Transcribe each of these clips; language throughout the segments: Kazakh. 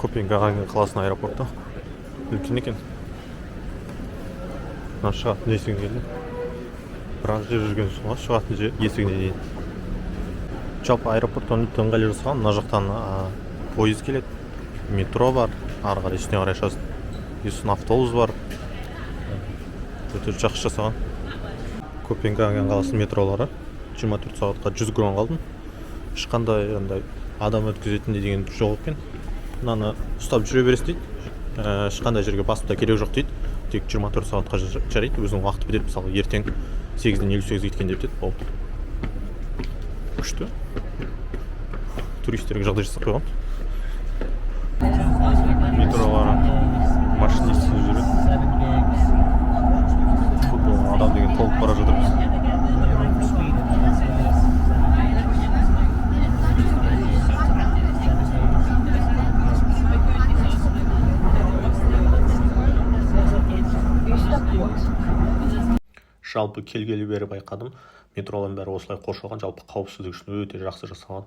Копенгаген қаласының аэропорты. Үлкен екен. Мына шығатын есігіне келді. Біраз жер жүрген соң шығатын есігіне дейін. Жалпы аэропорт ыңғайлы жасалған. Мына жақтан пойыз келеді. Метро бар. Ары қарай үстіне қарай шығасың. Сосын автобус бар. Өте жақсы жасаған. Копенгаген қаласының метролары 24 сағатқа 100 крон қалдым. Ешқандай адам өткізетіндей деген жоқ екен. Мынаны ұстап жүре бересіз дейді. Ешқандай жерге басып та керек жоқ дейді. Тек 24 сағатқа жарайды. Өзінің уақыты бітеді. Мысалы ертең 8-ден 58 кеткен деп деді. Болды. Күшті. Туристерге жағдай жасап қойған. Метролары машинисtsiz жүреді. Адам деген толып бара жатырмыз. Жалпы келгелі бері байқадым, метролардың бәрі осылай қоршалған, жалпы қауіпсіздік үшін өте жақсы жасалған.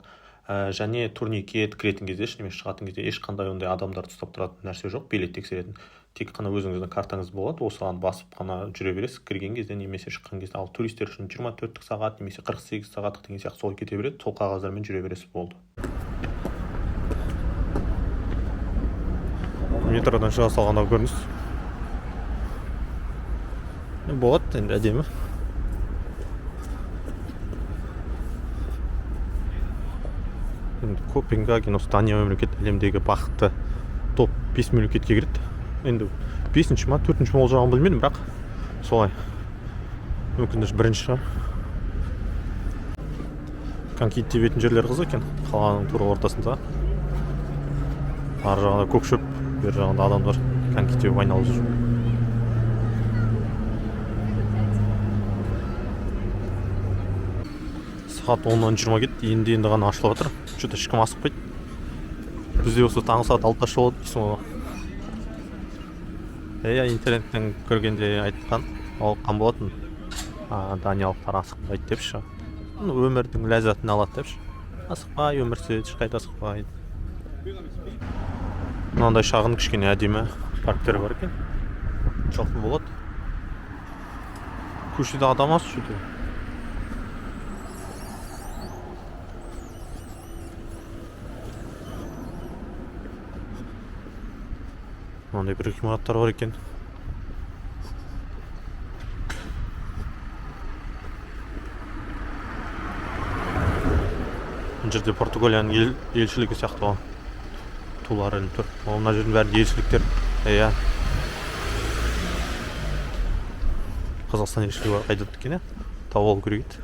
Және турникет кіретін кезде, шығатын кезде ешқандай ондай адамдарды ұстап тұратын нәрсе жоқ, билет тексеретін. Тек қана өзіңіздің картаңыз болады, осыған басып қана жүре бересіз кірген кезде немесе шыққан кезде. Ал туристер үшін 24 сағат немесе 48 сағаттық деген сияқты солай кете береді, сол қағаздармен жүре бересіз, болды. Метродан шыға салғандағы көрініс. Болады, енді әдемі. Енді Копенгаген осы Дания мемлекет әлемдегі бақытты топ 5 мемлекетке кіреді. Енді 5-ші ма, 4-ші ма ол жағын білмедім, бірақ солай. Мүмкін бірінші шығар. Конькиді тебетін жерлер қызық екен, қаланың тура ортасында. Ар жағында көк шөп, бер жағында адамдар коньки тебіп айналып жүр. Сағат 10-нан 20 кетті, енді ғана ашылып жатыр. Что-то ешкім асықпайды. Бізде осы таңғы сағат 6-та болады дейсің ғой. Интернеттен көргенде айтқан, оқыған болатын. Даниялықтар асықпайды депші. Өмірдің ләззатын алады депші. Асықпай, өмір сүреді, ешқайда асықпайды. Мынандай шағын кішкене әдемі парктер бар екен. Жақын болады. Көшеде адам аз что-то. Мынандай бір ғимараттар бар екен. Мына жерде Португалияның елшілігі сияқты тулар ілініп тұр. Мына жердің бәрінде елшіліктер. Қазақстан елшілігі қайда екен, тауып алу керек еді.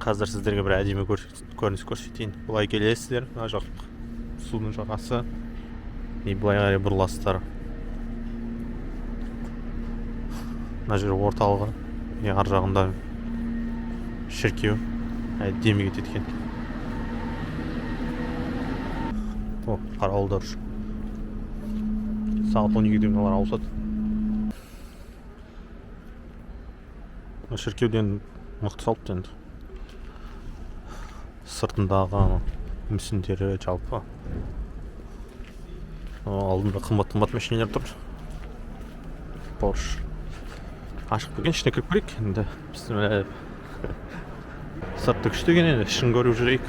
Қазір сіздерге бір әдемі көрініс көрсетейін. Бұлай келесіздер, мына жақ судың жағасы, былай қарай бұрыласыздар. Мына жер орталығы, ар жағында шіркеу, әдемі кетеді екен. Қарауылдар сағат 12-ден олар ауысады. Шіркеуден мықты салыпты енді. Сыртындағы мүсіндері жалпы. Алдында қымбат машиналар тұр. Порш. Ашық бөген ішіне кіріп көрейік. Енді біздің сыртты күшті екен, енді ішін көріп жүрейік.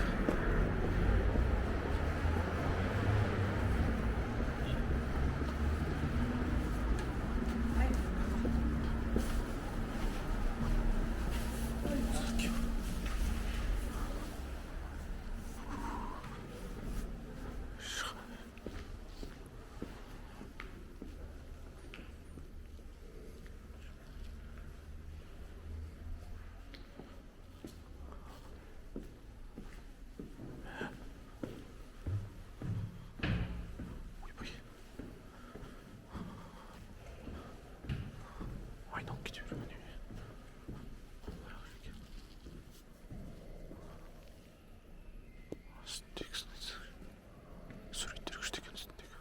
Суреттер күшті екен үстіндегі.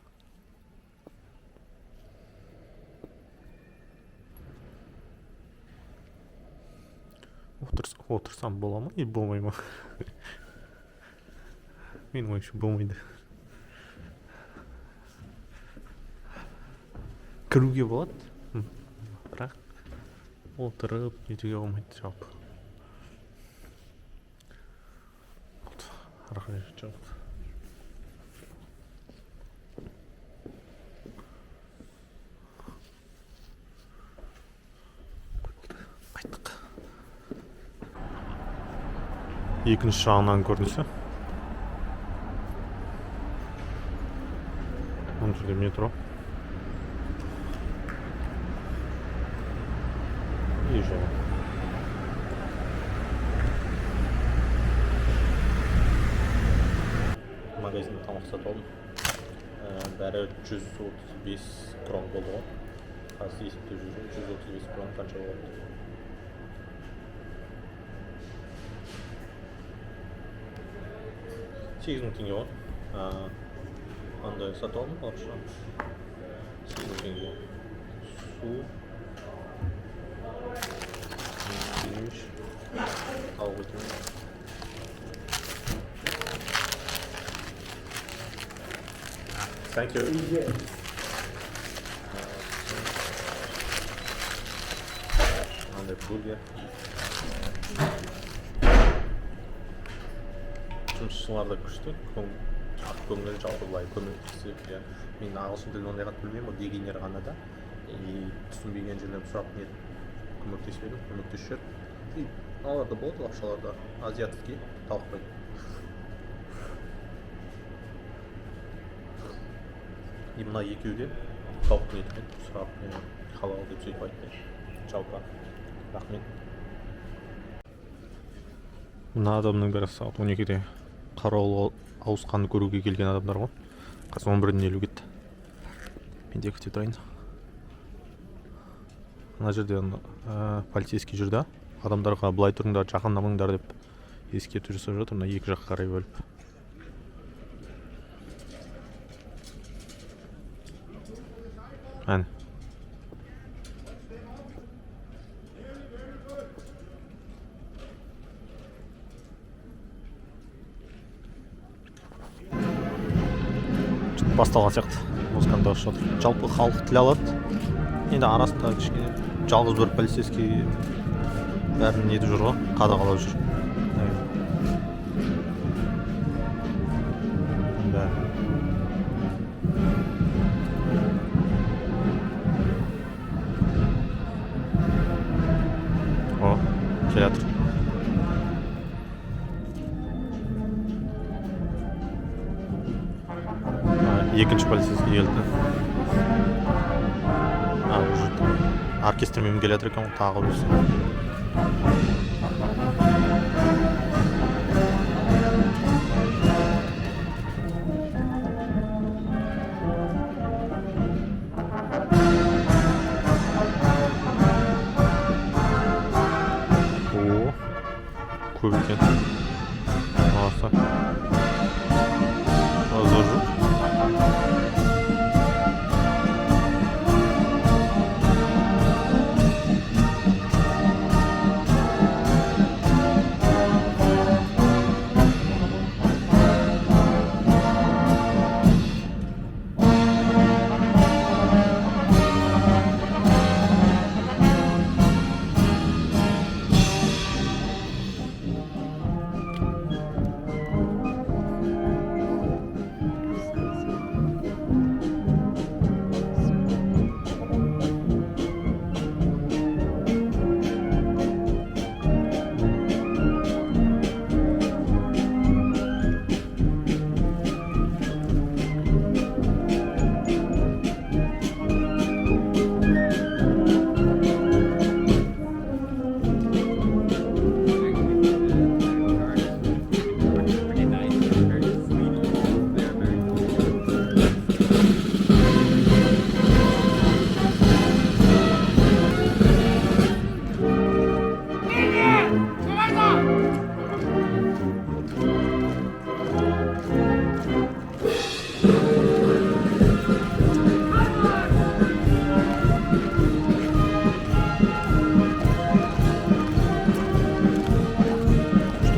Отырсам бола ма, болмай ма? менің ойымша болмайды. Кіруге болады, бірақ отырып нетуге болмайды жалпы. Ары қарай шығады. Қайттық. Екінші жағынан көрінісі. Оның жерде метро. И жол. Магазин тамақ сатып алдым. Бәрі 135 крон болды ғой. Қазір есепте жүрген 135 крон қанша болады? $8,000 ғой. Андай сатып алдым вообще. $8,000. Су. Ниш. Тауық екен. Thank you. Андай бургер. Жұмысшылар да күшті. Көңіл жалпы былай көмектесіп, мен ағылшын тілін ондай қатты білмеймін, ол дегенер ғана да. Түсінбеген жерлерді сұрап көмектесіп едім, көмектесіп жүр. Алар да болды, ақшалар да азиатский тауық қойды. Мына екеуі де тауықтың етімен сұрап, халал деп сөйтіп айтты. Жалпы рахмет. Мына адамның бәрі сағат 12-де қарауыл ауысқанды көруге келген адамдар ғой. Қазір 11:50 кетті. Мен де күте тұрайын. Мына жерде полицейский жүрді. Адамдарға былай тұрыңдар, жақындамаңдар деп ескерту жасап жатыр. Мына екі жаққа қарай бөліп. Әне. Басталған сияқты. Музыканы дауыс жатыр. Жалпы халық тіл алады. Енді арасында кішкене жалғыз бір полицейский бәрін нетіп жүр ғой, қадағалап жүр. О, келе жатыр. Екінші полицейский келді. Оркестрмен келе жатыр екен, тағы өзі. Көп екен. Аса. Азар жоқ.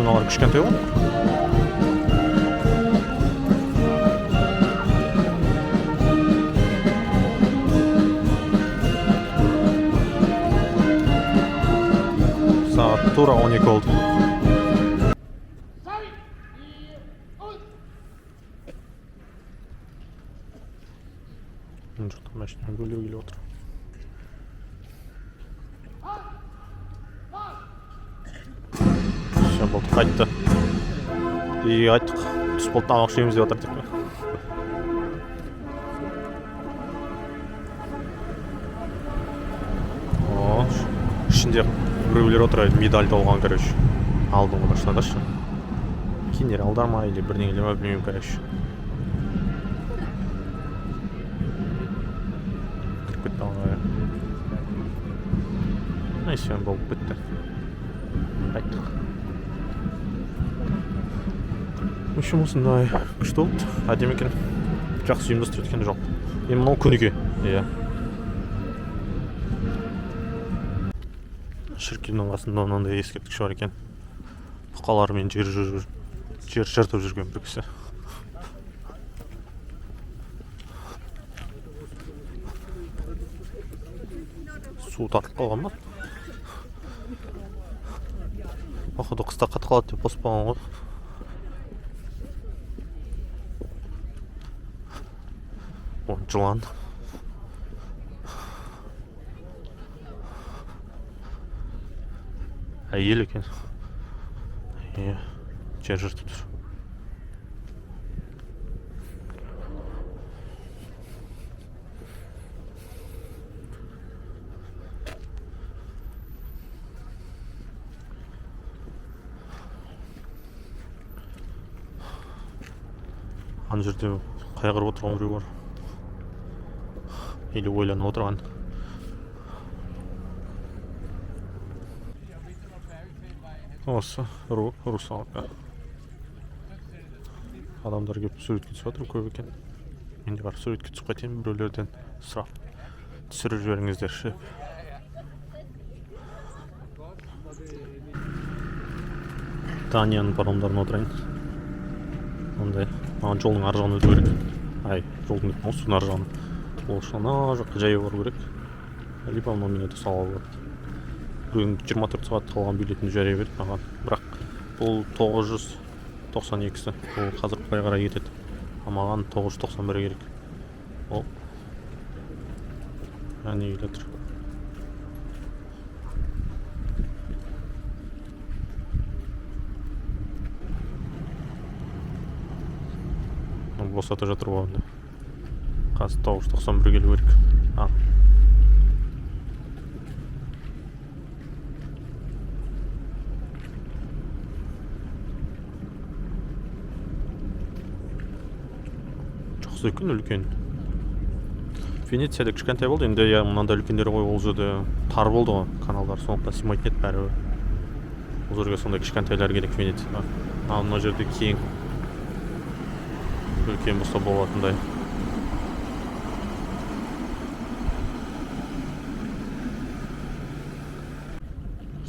Мыналар кішкентай ғой. тура 12 oldu. Жұрттың машинаға бөлеу келіп отыр. Все, болды, қайтты. И айттық, түс болды, тамақ ішеміз деп отыр деп. О, ішінде біреулер отыр, медальді алған, короче. Алдың ғой шынадашы. Генералдар ма, или бірдеңелер ма, білмеймін, короче. Neyse ben болып bitti. Қайттық. Үшім осындай күшті болды. Әдемі екен. Жақсы ұйымдастырып екен жоқ. Енді мынау күніге. Иә. Шіркеудің қасында мынандай ескерткіш бар екен. Бұқалармен жер жыртып жүрген бір кісі. Су тартып қалған ба? Походу қыста қатып қалады деп қоспаған ғой. О, жылан. Әйел екен. Жер жыртып тұр. Ана жерде қайғырып отырған біреу бар. Или ойланып отырған. Осы русалка. Адамдар келіп суретке түсіп жатыр, көп екен. Мен де барып суретке түсіп қайтайын, біреулерден сұрап түсіріп жіберіңіздерші. Данияның паромдарына отырайын. Ондай, маған жолдың ар жағын өту керек. Жолдың өтіп суның ар жағын. Ол үшін ана жаққа жаяу бару керек. Либо мына минуты салып алып. Бүгін 24 сағат қалған билетімді жария берді маған. Бірақ бұл 992-сі. Ол қазір қай қарай кетеді. Маған 991 керек. Ол. Әне келе тұр. Босата жатыр болғанда. Қазір 991 келу керек. Жақсы екен, үлкен. Венецияда кішкентай болды, енді мынандай үлкендері ғой, ол жерде тар болды ғой, каналдар, сондықтан сыймайтын еді бәрі. Ол жерге сондай кішкентайлар керек Венецияға. Мына жерде кең. Үлкен болса болатындай.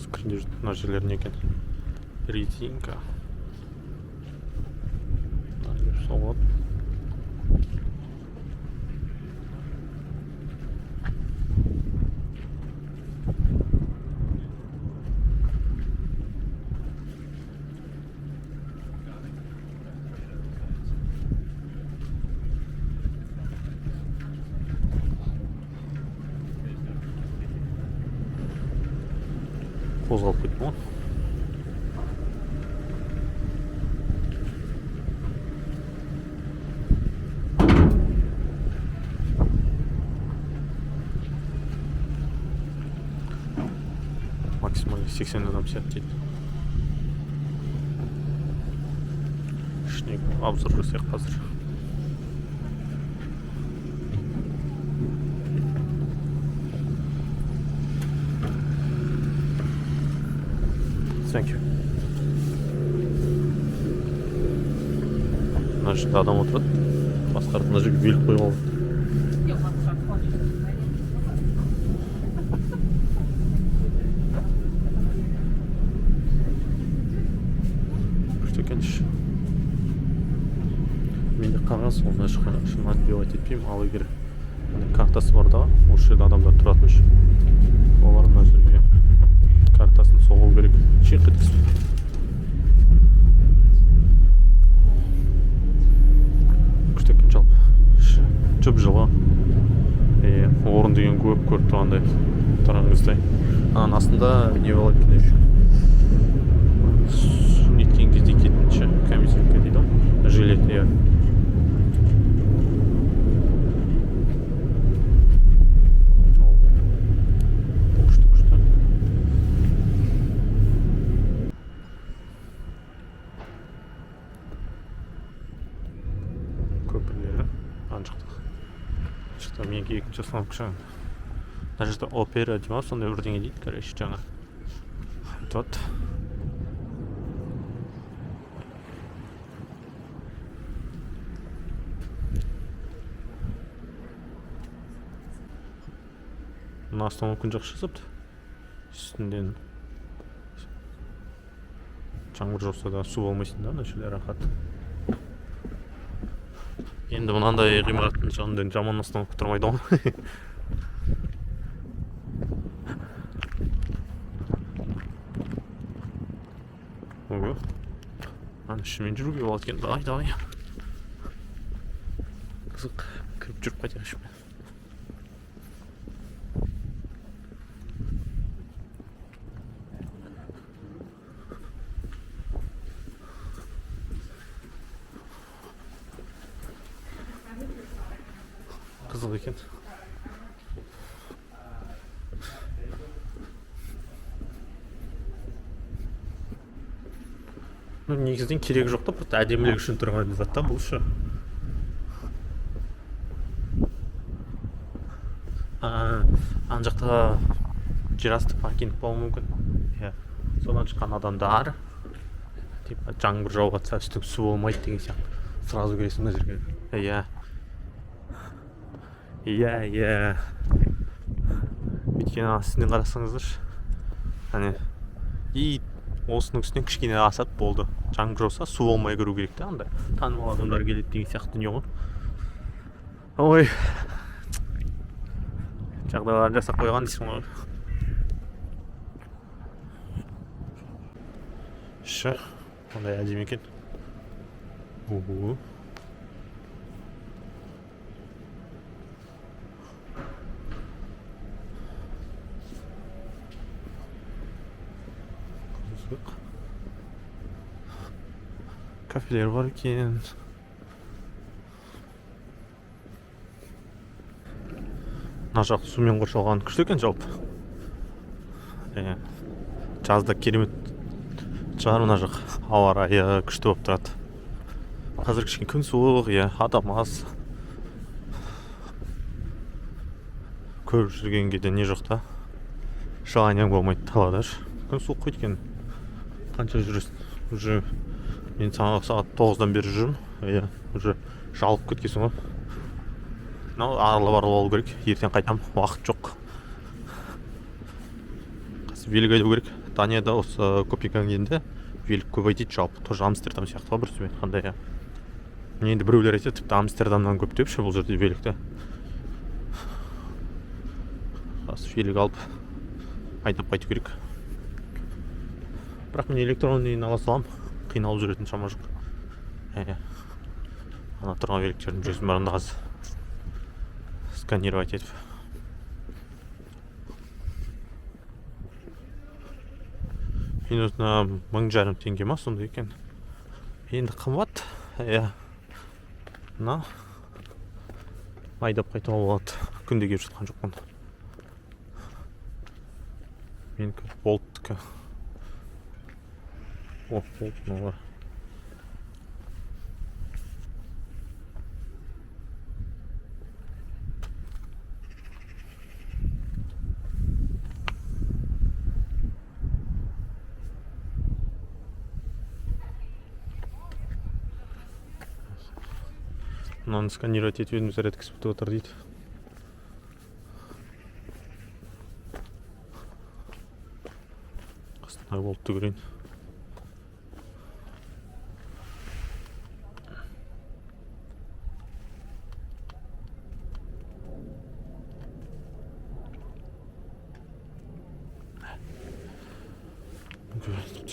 Скринде жүрді, мына жерлер не екен? Резинка. Соғылып. Қозғалып кетті ма? Максимально 80 адам сядет дейді. Ішіне обзор жасайық қазір. Thank you. Мына жерде адам отырады. Басқарып мына жерге бөліп қойып алды. Күшті екенші. Менде қағаз, оны шын отбивать етпеймін. Ал егер картасы бар да, осы жерде адамдар тұратыншы. Олар мына жерге картасын соғу керек. Шиқ еткізіп. Күштекен жалпы. Жұп жылы. Орын деген көп көріп тұрғандай. Тұраңыздай. Аның астында не болады екен еще. Неткен кезде кетінші комиссия дейді ғой. Жилет, иә. Көпірлері ан шықты менге екінші слам кіші. Мына жерде опера дейма сондай бірдеңе дейді, короче, жаңа айтып. Мына астан күн жақсы жасапты. Үстінден жаңбыр жауса да су болмайсың да, мына жерде рахат. Енді мынандай ғимараттың жанында жаман астан тұрмайды ғой. Ого. Аны ішімен жүруге болады екен. Давай. Қызық. Кіріп жүріп қайтайық ішімен. Қызық екен. Негізден керек жоқ та, просто әдемілік үшін тұрған зат та бұл ше. Ан жақта жерасты паркинг болуы мүмкін. Содан шыққан адамдар типа жаңбыр жауып жатса үсті су болмайды деген сияқты сразу келесің мына жерге. Иә. Өйткені астынан қарасаңыздаршы. И осының үстінен кішкене асады болды. Жаңбыр жауса су болмай кіру керек те, андай танымал адамдар келеді деген сияқты дүние ғой. Ой. Жағдайларын жасап қойған дейсің ғой. Шы, қандай әдемі екен. Кафелер бар екен. Мына жақ сумен қоршалған күшті екен жалпы. Жазда керемет шығар мына жақ. Ауа райы күшті болып тұрады. Қазір кішкене күн суық, адам аз. Көріп жүргенге де не жоқ та. Желаниең болмайды талада. Күн суық қой екен. Қанша жүресің? Уже мен сағат 9-дан бері жүрмін. Уже жалып кеткесің ғой. Арылып алу керек. Ертең қайтам. Уақыт жоқ. Қазір велик айдау керек. Данияда осы Копенгагенде велик көп айдайды жалпы. Тоже Амстердам сияқты ғой бір сөзбен айтқанда. Енді біреулер айтады, тіпті Амстердамнан көп деп ше бұл жерде великті. Қазір велик алып айдап қайту керек. Бірақ мен электронныйын ала салам. Қиналып жүретін шама жоқ. Ана тұрған великтердің жүрсін барында қазір сканировать етіп. Минутына 1500 теңге ма сондай екен. Енді қымбат. Айдап қайтуға болады. Күнде келіп жатқан жоқпын. Менікі болттікі. Болттың олар. Мынаны сканировать етіп едім, зарядкасы бітіп отыр дейді. Қасында болтты көрейін.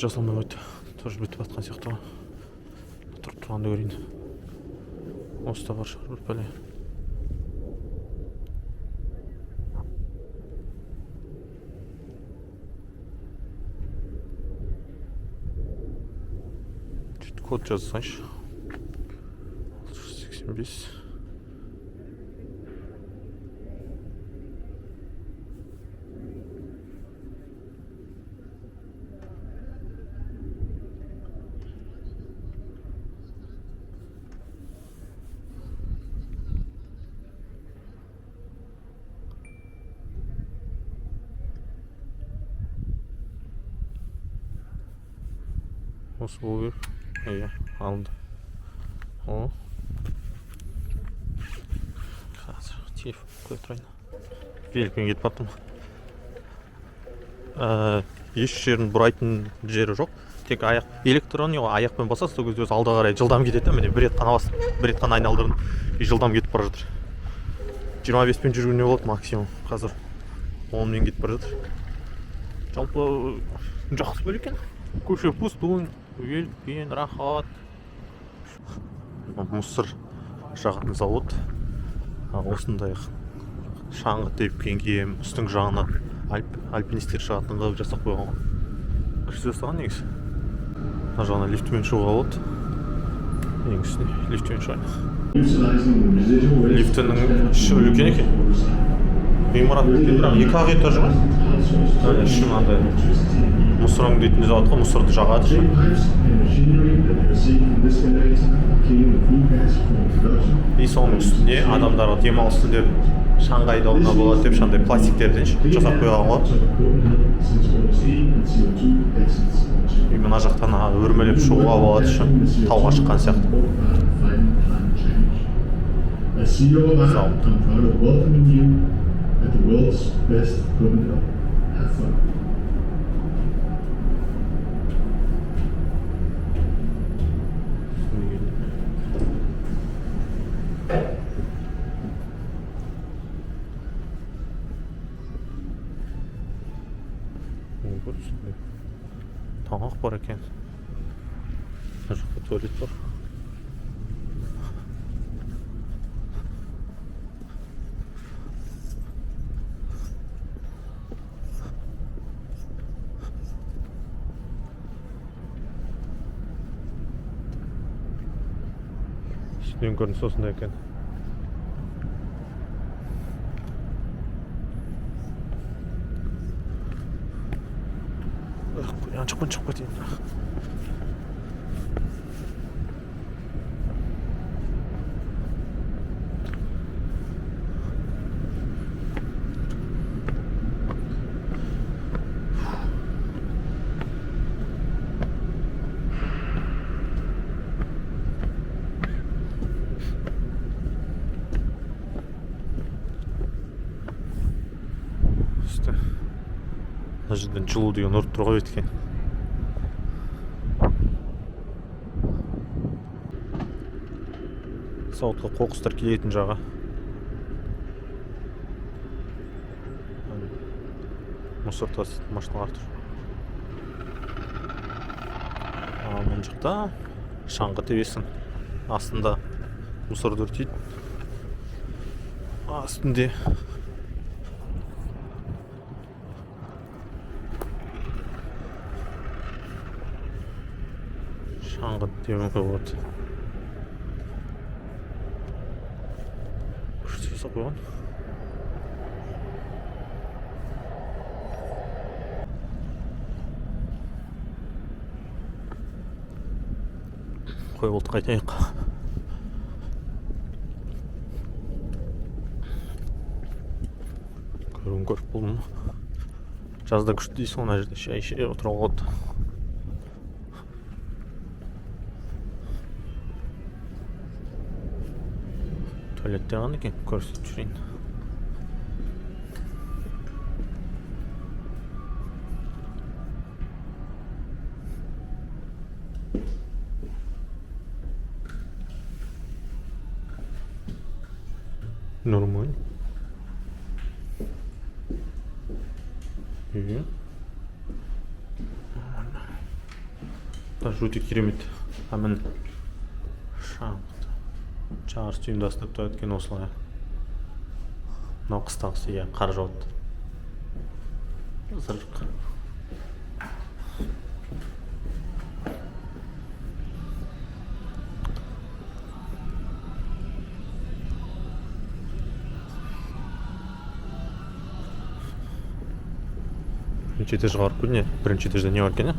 жасалмай қойды. Тоже бітіп жатқан сияқты ғой. Тұрып тұрғанды көрейін. Осыда бар шығар бір пәле. Код жазсаңшы. 685. Осы болу керек. Иә, алынды. О. Қазір телефон қоя тұрайын. Великпен кетіп баттым. Еш жерін бұрайтын жері жоқ. Тек аяқ электроны аяқпен басасыз, сол кезде өзі алға қарай жылдам кетеді. Міне бір рет қана басып, бір рет қана айналдырдым. Жылдам кетіп бара жатыр. 25-пен жүргенде болады максимум. Қазір 10-мен кетіп бара жатыр. Жалпы жақсы бөлек екен. Көше пустынь, великпен, рахат. Мусор жағатын завод. Осындай шаңғы тепкен киім, үстің жағына альпинистер шығатын қылып жасап қойған. Күшті жасаған негізі. Мына жағына лифтімен шығуға болады. Негізі лифтімен шығайын. Лифтінің іші үлкен екен. Ғимарат бірақ 2 ақ этажы ғой. Іші мынандай мусор өңдейтін заводқа мусорды жағады. И соның үстіне адамдарға демалсын деп Шанғайда ойнауға болады деп шандай пластиктерден жасап қойған ғой. И мына жақтан өрмелеп шығуға болады үшін тауға шыққан сияқты. Тамақ бар екен. Мына жақта туалет бар. Үстінен көрініс осындай екен. Çıkma diyeyim. İşte. Cidden жылу деген ұрып тұрға өткен. Сауытқа қоқыстар келетін жағы. Мусор таситын машиналар тұр. Мына жақта шаңғы тебесін астында мусорды өртейді. Үстінде шаңғы тебуге болады. Жасап қойған. Қой болды қайтайық. Көріп болдым. Жазда күшті дейсің, ана жерде шай ішіп отыруға болады. Туалетте ғана екен, көрсетіп жүрейін. Нормально. даже өте керемет. Міне шаңғыт жарыс ұйымдастырып тұрады екен осылай. Мынау қыстағысы, иә, қар жауады. Зырық. Бірінші этажға барып көрін, не? Бірінші этажда не бар екен,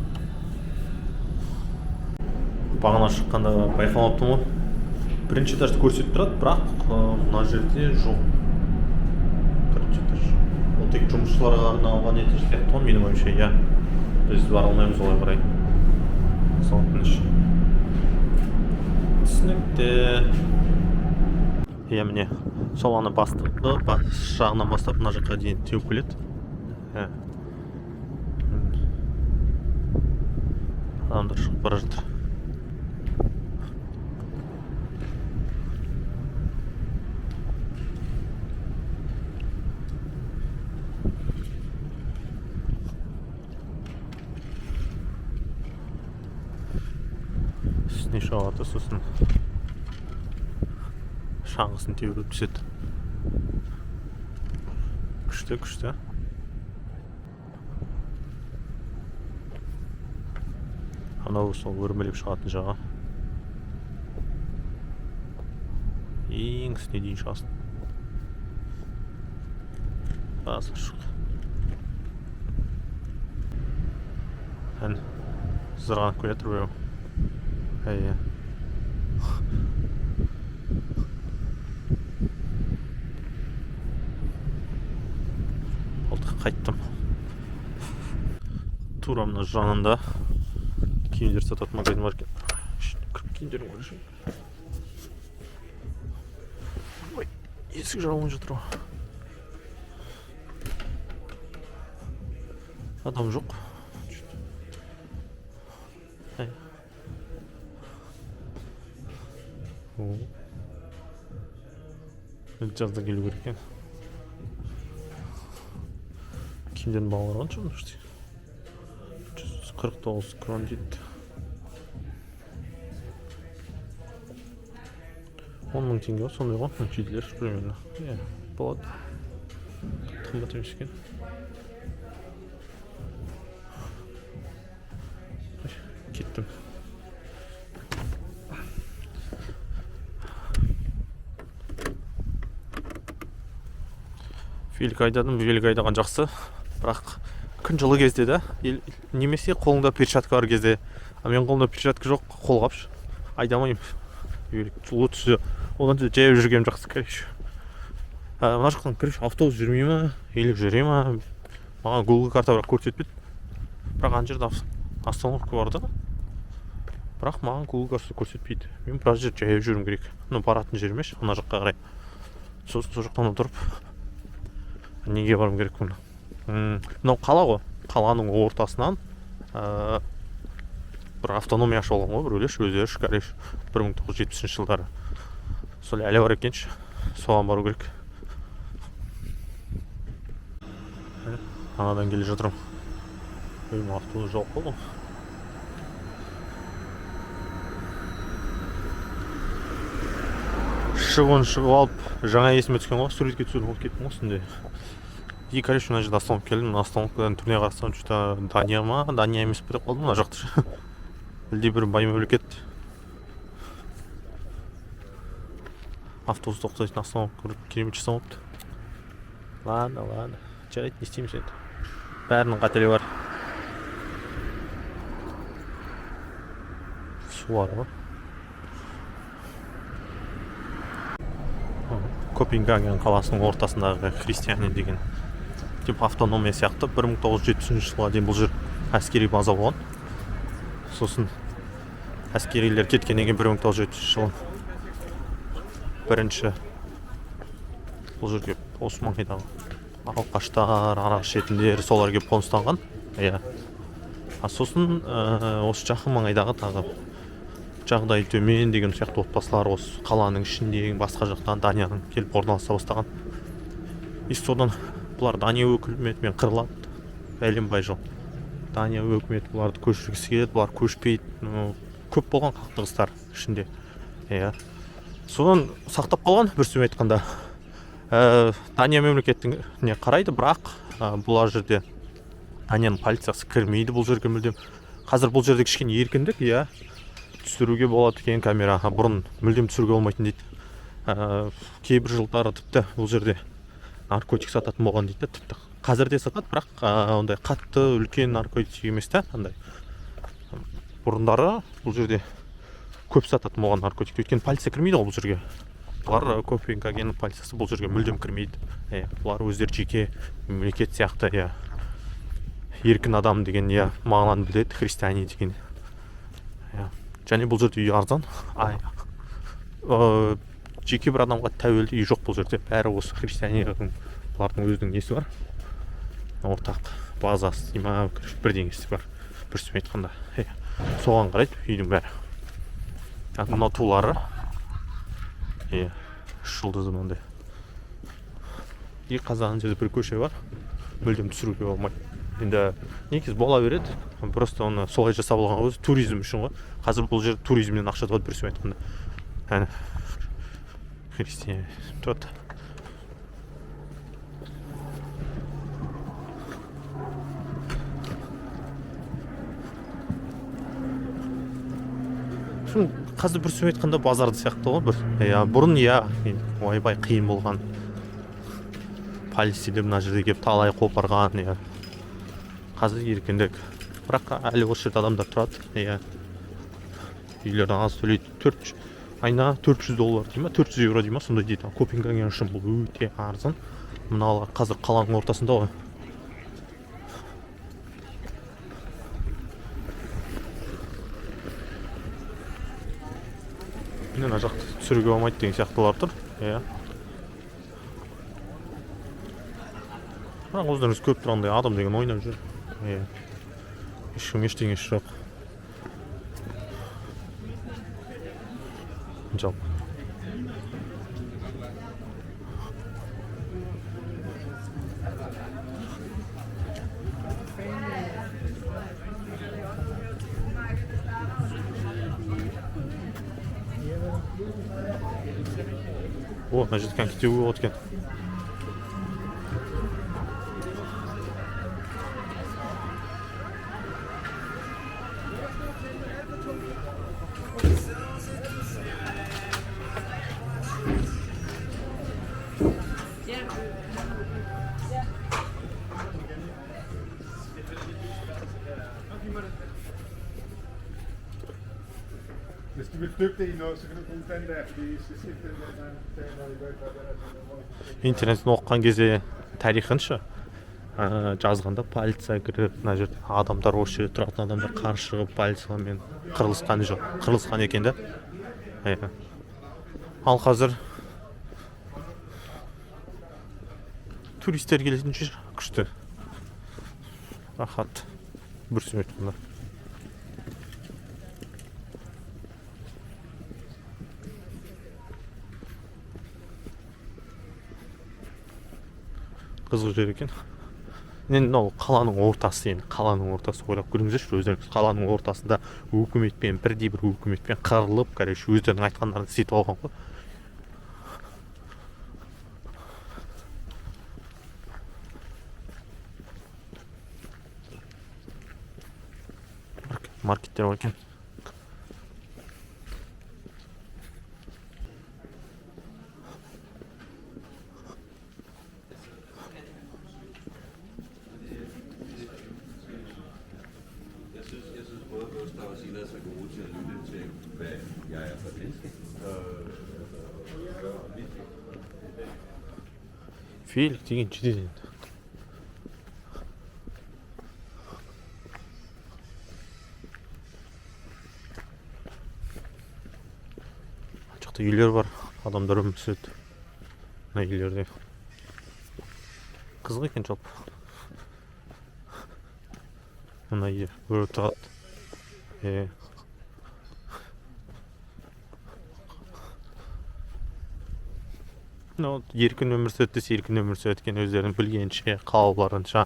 бағана шыққанда байқамаптым ғой. Бірінші этажды көрсетіп тұрады, бірақ мына жерде жоқ. Бірінші этаж. Ол тек жұмысшыларға арналған этаж сияқты ғой, менің ойымша, иә. Біз бара алмаймыз олай қарай. Сондықтан іші. Түсінікті. Иә, міне, сол ана бастығы бас жағынан бастап мына жаққа дейін теуіп келеді. Адамдар шығып бара жатыр. Үстіне шығады, сосын шаңғысын теуіп түседі. Күшті. Анау сол өрмелеп шығатын жағы. Ең үстіне дейін шығасың. Азыр шық. Зырғанып келе жатыр біреу. Иә. Болды, қайттым. Тура мына жанында киімдер сататын магазин бар екен. Кіріп киімдерін көрейінші. Ой, есік жабылмай жатыр ғой. Адам жоқ. Жазда келу керек екен. Киімдердің бағалары қанша мына жерде? 149 крон дейді. 10 мың теңге ғой, сондай ғой, жейделер примерно. Иә, болады. Қымбат емес екен. Кеттім. Велик айдаған жақсы, бірақ күн жылы кезде да, немесе қолыңда перчатка бар кезде, мен қолымда перчатка жоқ, қолғапшы, айдамайым. Велик жылы түсі, одан да жайып жүргенім жақсы, короче. Мына жақтан, короче, автобус жүрмей ма, елік жүре ма, маған Google карта бірақ көрсетпеді. Бірақ ана жерде остановка бар да, бірақ маған Google карта көрсетпейді. Мен біраз жер жайып жүрім керек. Баратын жерім еш, ана жаққа қарай. Сол жақтан отырып, неге барым керек бұны? Мынау қала ғой, қаланың ортасынан бір автономия ашып алған ғой, біреулер өздері, короче, 1970 жылдары. Сол әлі бар екенші, соған бару керек. Анадан келе жатырмын. Автобус жоқ қой ғой. Шығып алып, жаңа есіме түскен ғой, суретке түсіріп алып кеттім ғой үстінде. И, короче, мына жерде остановка келдім, остановкадан түріне қарасам, что-то Дания ма, Дания емес пе деп қалдым мына жақты. Білде бір бай мемлекет. Автобус тоқтайтын остановка көріп керемет жасамапты. Ладно. Жарайды, не істейміз енді. Бәрінің қателігі бар. Су бар ғой. Копенгаген қаласының ортасындағы христиане деген тип автономия сияқты 1970 жылға дейін бұл жер әскери база болған. Сосын әскерилер кеткеннен кейін 1970 жылы бірінші бұл жерге осы маңайдағы алқаштар, арақ ішетіндер солар келіп қоныстанған. Сосын осы жақын маңайдағы тағы жағдай төмен деген сияқты отбасылар осы қаланың ішінде басқа жақтан Даниядан келіп орналаса бастаған. И содан бұлар Дания өкіметімен қырылады. Бәлем бай жол. Дания өкіметі бұларды көшіргісі келеді, бұлар көшпейді. Көп болған қақтығыстар ішінде. Содан сақтап қалған бір сөзбен айтқанда. Дания мемлекетіне қарайды, бірақ бұл жерде Данияның полициясы кірмейді бұл жерге мүлдем. Қазір бұл жерде кішкене еркіндік, түсіруге болады екен камера. Бұрын мүлдем түсіруге болмайтын дейді. Кейбір жылдары тіпті бұл жерде наркотик сататын болған дейді. Тіпті қазір де сатады, бірақ ондай қатты үлкен наркотик емес та, андай. Бұрындары бұл жерде көп сататын болған наркотик. Өйткені полиция кірмейді ғой бұл жерге. Бұлар Копенгагеннің полициясы бұл жерге мүлдем кірмейді. Бұлар өздері жеке мемлекет сияқты, еркін адам деген мағынаны біледі, христиане деген. Және бұл жерде үй арзан. Жеке бір адамға тәуелді үй жоқ бұл жерде. Бәрі осы христианияның, бұлардың өзінің несі бар. Ортақ базасы дейма, бірдеңесі бар. Бір сөзбен айтқанда. Соған қарайды үйдің бәрі. Мынау тулары. Үш жұлдызы мынандай. Қазанның жерде бір көше бар. Мүлдем түсіруге болмайды. Енді негізі бола береді. Просто оны солай жасап алған өзі туризм үшін ғой. Қазір бұл жер туризмнен ақша табады бір сөзбен айтқанда. Христиан тот. Қазір бір сөз айтқанда базарды сияқты ғой бір. Бұрын ойбай қиын болған. Полицейлер мына жерде келіп талай қопарған. Қазір еркіндік. Бірақ әлі осы жерде адамдар тұрады. Үйлерден аз төлейді. Айна $400 дейма, €400 дейма, сондай дейді. Копенгаген үшін бұл өте арзан. Мыналар қазір қаланың ортасында ғой. Мына жақты түсіруге болмайды деген сияқтылар тұр. Бірақ өздеріңіз көп тұрғандай адам деген ойнап жүр. Ешкім ештеңесі жоқ. Жалпы. Мына жерде коньки болады екен. Hvis du vil flygte i noget, så kan du bruge den der, fordi så skifter den der. Интернеттен оқыған кезде тарихын ше жазғанда полиция кіріп, мына жерде адамдар осы жерде тұратын адамдар қарсы шығып полициямен қырылысқан екен да. Ал қазір туристер келетін жер күшті. Рахат. Бір сөз айтқанда. Қызық жер екен. Енді мынау қаланың ортасы, енді қаланың ортасы ойлап көріңіздерші өздеріңіз. Қаланың ортасында өкіметпен, бірдей бір өкіметпен қырылып, короче, өздерінің айтқандарын істетіп алған ғой. Маркеттер бар екен. Фелик деген жедел енді. Жақта үйлер бар, адамдар өмір сүреді. Мына үйлерде. Қызық екен жалпы. Мына үйде өрі тұрады. Еркін өмір сүреді десе, еркін өмір сүреді екен өздерінің білгенше, қалауларынша.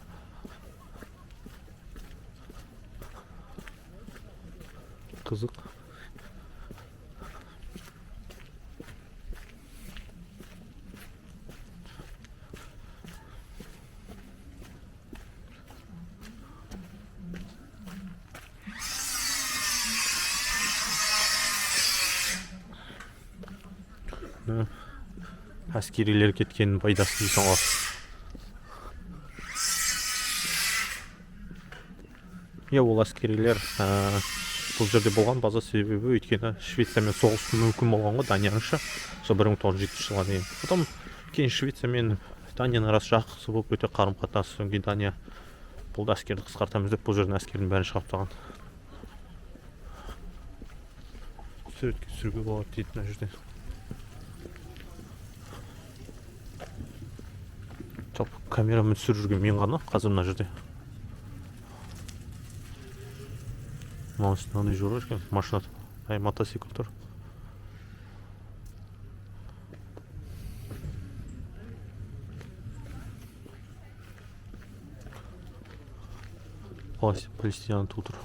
Қызық. Әскерилер кеткеннің пайдасы дейсің ғой. Иә, ол әскерилер бұл жерде болған база себебі өйткені Швециямен соғысу мүмкін болған ғой, Данияңша. Сол 1907 жылға дейін. Потом кейін Швеция мен Данияның арасы жақсы болып өте қарым-қатынас. Содан кейін Дания бұл әскерді қысқартамыз деп бұл жердің әскерінің бәрін шығарып тастаған. Суретке түсіруге болады дейді мына жерде. Камерамен түсіріп жүрген мен ғана қазір мына жерде. Мына үстінде жүріп екен машина, мотоцикл тұр. Палестинаны ту тұр.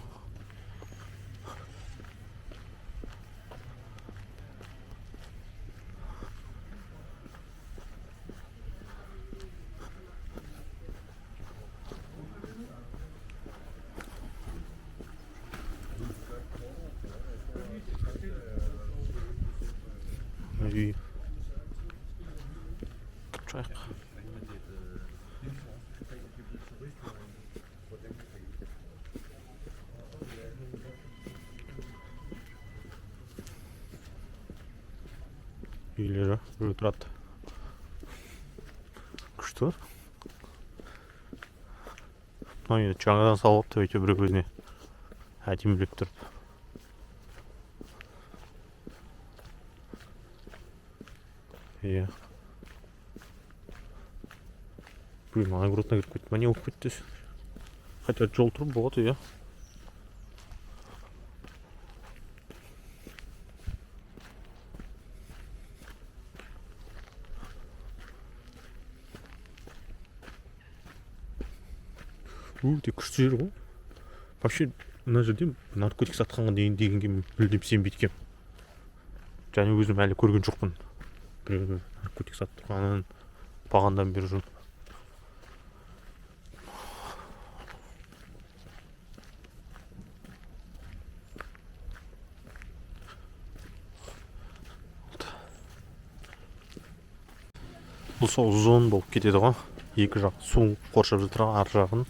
Үй. Кіріп үйлері біреу тұрады. Күшті. Жаңадан салыпты өйте біреу өзіне әдемілеп тұрып. Иә. Блин, огородына кіріп кетті. Не болып кетті? Хотя жол тұрып болады, иә. Өте күшті жер ғой. Вообще, мына жерде наркотик сатқанға дегенге мүлдем сенбейді. Және өзім әлі көрген жоқпын. Біреу наркотик сатқанын бағандан бері жүріп. Бұл сол зон болып кетеді ғой. Екі жақ су қоршап жатыр, ар жағын.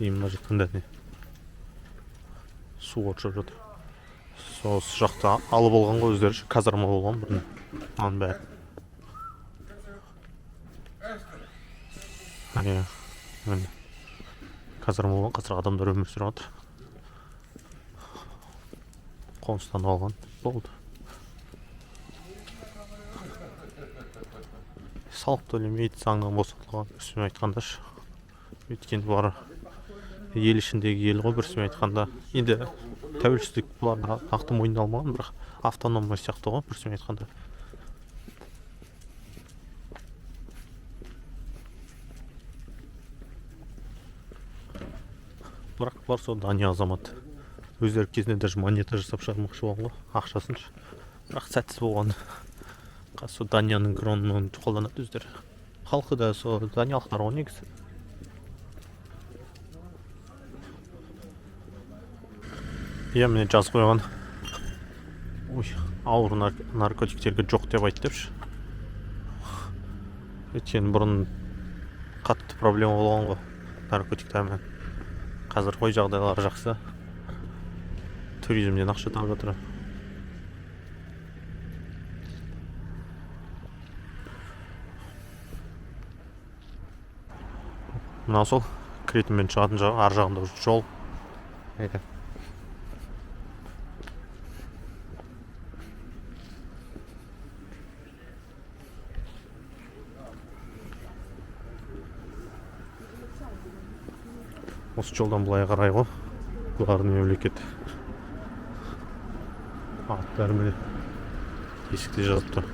Мына жақтан да су қоршап жатыр. Сол жақта алып болған ғой өздері, казарма болған бұрын. Аның бәрі. Казарма болған, қазір адамдар өмір сүріп жатыр. Қоныстанып алған болды. Салық төлемейді, заңнан босатылған, үстіме айтқандашы. Өйткені бұлар ел ішіндегі ел ғой, бірсіме айтқанда. Енді тәуелсіздік бұлар нақты мойындалмаған, бірақ автономия сияқты ғой, бірсіме айтқанда. Бірақ бұлар сол Дания азаматы. Өздері кезінде даже монета жасап шығармақшы болған ғой, ақшасыншы. Бірақ сәтсіз болған. Сол Данияның кронын қолданады өздері. Халқы да сол даниялықтар ғой негізі. Иә, міне жазып қойған. Ауыр наркотиктерге жоқ деп айтыпшы. Өйткені бұрын қатты проблема болған ғой наркотиктермен. Қазір қой жағдайлары жақсы. Туризмден ақша тауып жатыр. Мына сол кіретін мен шығатын жағы, ар жағында жол. Осы жолдан былай қарай ғой. Бұлардың мемлекет. Аттары міне есікте жазып тұр.